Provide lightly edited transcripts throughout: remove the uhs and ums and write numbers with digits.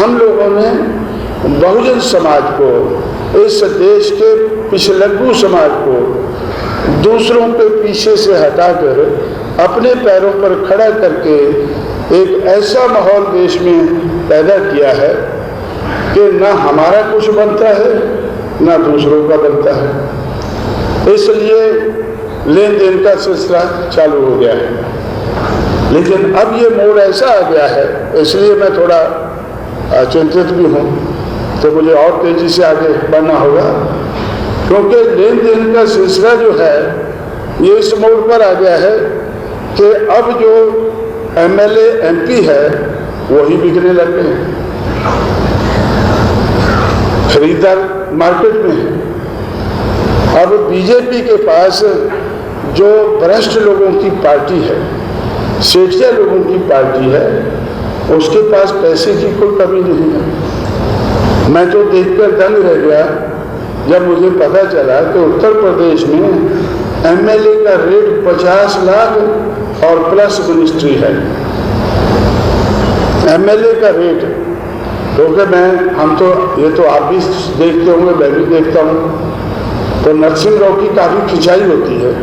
हम लोगों ने बहुजन समाज को, इस देश के पिछलग्गू समाज को दूसरों के पीछे से हटाकर अपने पैरों पर खड़ा करके एक ऐसा माहौल देश में पैदा किया है कि न हमारा कुछ बनता है न दूसरों का बनता है। इसलिए लेन देन का सिलसिला चालू हो गया है। लेकिन अब ये मोड़ ऐसा आ गया है, इसलिए मैं थोड़ा चिंतित भी हूँ, तो मुझे और तेजी से आगे बढ़ना होगा, क्योंकि लेन देन का सिलसिला जो है ये इस मोड़ पर आ गया है कि अब जो एमएलए एमपी है वही बिकने लग गए हैं, खरीदार मार्केट में है। अब बीजेपी के पास जो भ्रष्ट लोगों की पार्टी है, सेठिया लोगों की पार्टी है, उसके पास पैसे की कोई कमी नहीं है। मैं तो देखकर दंग रह गया जब मुझे पता चला कि उत्तर प्रदेश में एमएलए का रेट 50 लाख और प्लस मिनिस्ट्री है। एमएलए का रेट, क्योंकि हम तो ये तो आप भी देखते होंगे, मैं भी देखता हूँ, तो नरसिंह राव की काफ़ी खिंचाई होती है।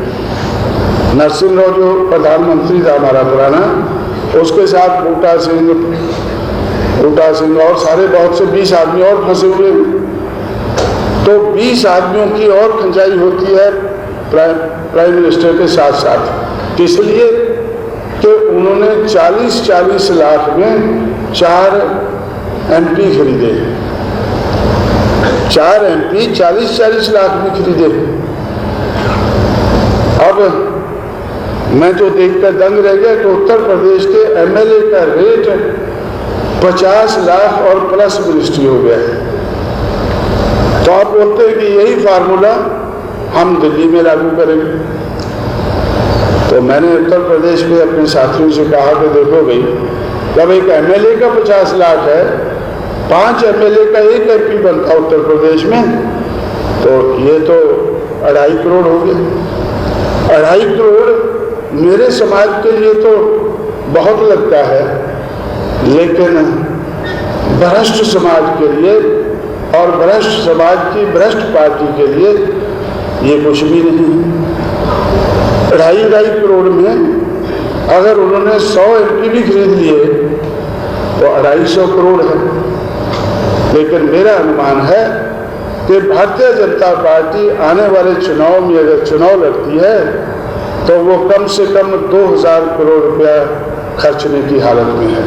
नरसिंह राव जो प्रधानमंत्री था हमारा पुराना, उसके साथ बूटा सिंह और सारे बहुत से 20 आदमी और फंसे हुए हैं। तो 20 आदमियों की और खिंचाई होती है प्राइम मिनिस्टर के साथ साथ, इसलिए कि उन्होंने 40-40 लाख में 4 एमपी खरीदे, 4 एमपी 40-40 लाख में खरीदे। अब मैं तो देखकर दंग रह गया कि उत्तर प्रदेश के एमएलए का रेट 50 लाख और प्लस मिनिस्ट्री हो गया है। तो आप बोलते हैं कि यही फार्मूला हम दिल्ली में लागू करेंगे। तो मैंने उत्तर प्रदेश में अपने साथियों से कहा कि देखो भाई, जब एक एमएलए का 50 लाख है, 5 एमएलए का 1 एमपी बनता उत्तर प्रदेश में, तो ये तो 2.5 करोड़ हो गए। 2.5 करोड़ मेरे समाज के लिए तो बहुत लगता है, लेकिन भ्रष्ट समाज के लिए और भ्रष्ट समाज की भ्रष्ट पार्टी के लिए ये कुछ भी नहीं है। 2.5 करोड़ में अगर उन्होंने 100 एमपी भी खरीद लिए तो 250 करोड़ है। लेकिन मेरा अनुमान है कि भारतीय जनता पार्टी आने वाले चुनाव में अगर चुनाव लड़ती है तो वो कम से कम 2000 करोड़ रुपया खर्चने की हालत में है।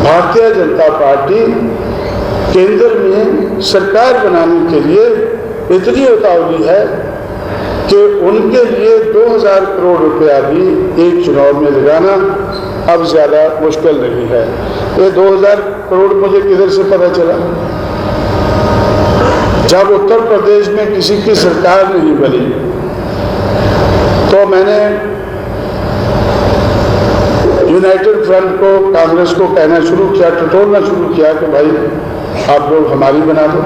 भारतीय जनता पार्टी केंद्र में सरकार बनाने के लिए इतनी उतावली है कि उनके लिए 2000 करोड़ रुपया भी एक चुनाव में लगाना अब ज़्यादा मुश्किल नहीं है। ये 2000 करोड़ मुझे किधर से पता चला? जब उत्तर प्रदेश में किसी की सरकार नहीं बनी तो मैंने यूनाइटेड फ्रंट को, कांग्रेस को कहना शुरू किया, टटोलना शुरू किया कि भाई आप लोग हमारी बना दो।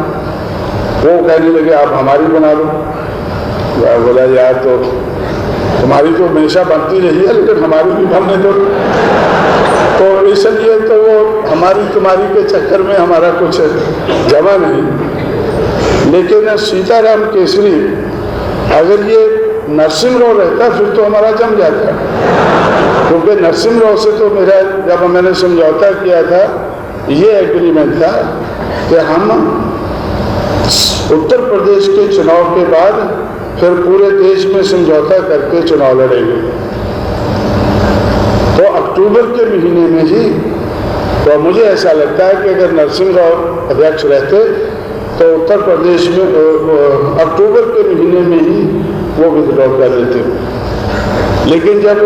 वो कहने लगे आप हमारी बना दो। बोला यार तो तुम्हारी तो हमेशा बनती रही है, लेकिन हमारी भी बनने दो। तो इसलिए तो वो हमारी तुम्हारी के चक्कर में हमारा कुछ जमा नहीं। लेकिन सीताराम केसरी, अगर ये नरसिंह राव रहता फिर तो हमारा जम जाता, क्योंकि नरसिंह राव से तो मेरा, जब मैंने समझौता किया था, ये एग्रीमेंट था कि हम उत्तर प्रदेश के चुनाव के बाद फिर पूरे देश में समझौता करके चुनाव लड़ेंगे। तो अक्टूबर के महीने में ही, तो मुझे ऐसा लगता है कि अगर नरसिंह राव अध्यक्ष रहते तो उत्तर प्रदेश में अक्टूबर के महीने में ही वो विद्रोह कर देते। लेकिन जब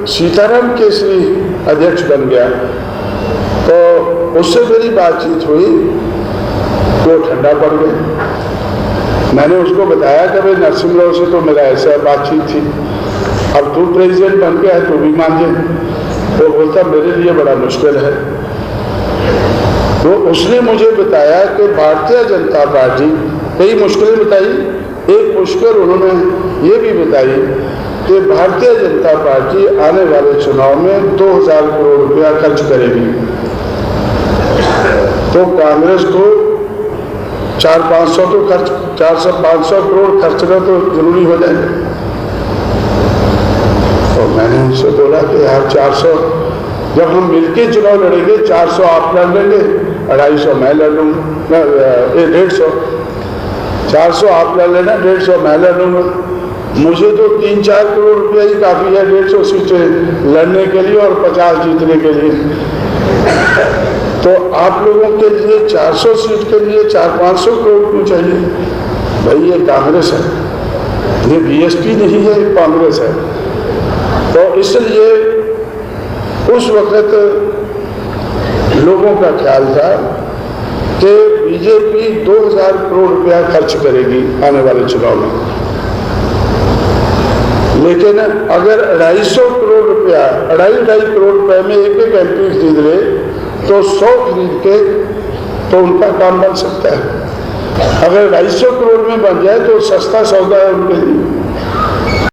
सीताराम केसरी अध्यक्ष बन गया तो उससे मेरी बातचीत हुई, वो ठंडा पड़ गया। मैंने उसको बताया कि भाई नरसिंह राव से तो मेरा ऐसा बातचीत थी, अब तू प्रेसिडेंट बन गया है तो भी मान जाए। वो बोलता मेरे लिए बड़ा मुश्किल है। तो उसने मुझे बताया कि भारतीय जनता पार्टी कई मुश्किलें बताई। एक मुश्किल उन्होंने ये भी बताई कि भारतीय जनता पार्टी आने वाले चुनाव में 2000 करोड़ रुपया खर्च करेगी। तो कांग्रेस को 400-500 तो खर्च 400-500 करोड़ खर्चना तो जरूरी हो जाएगा। तो मैंने उनसे बोला कि यार 400, जब हम मिलके चुनाव लड़ेंगे 400 आप लड़ लेंगे, 250 मैं लड़ लूँगा, 150, 400 आप लड़ लेना, 150 मैं लड़ लूँगा। मुझे तो 3-4 करोड़ रुपया ही काफ़ी है 150 सीटें लड़ने के लिए और 50 जीतने के लिए। तो आप लोगों के लिए 400 सीट के लिए 400-500 करोड़ क्यों चाहिए? भाई ये कांग्रेस है, ये बीएसपी नहीं है, कांग्रेस है। तो इसलिए उस वक्त लोगों का ख्याल था कि बीजेपी 2000 करोड़ रुपया खर्च करेगी आने वाले चुनाव में, लेकिन अगर 250 करोड़ रुपया 2.5 करोड़ रुपए में एक एमपी खरीद ले तो 100 खरीद के तो उनका काम बन सकता है। अगर 250 करोड़ में बन जाए तो सस्ता सौदा है उनके लिए।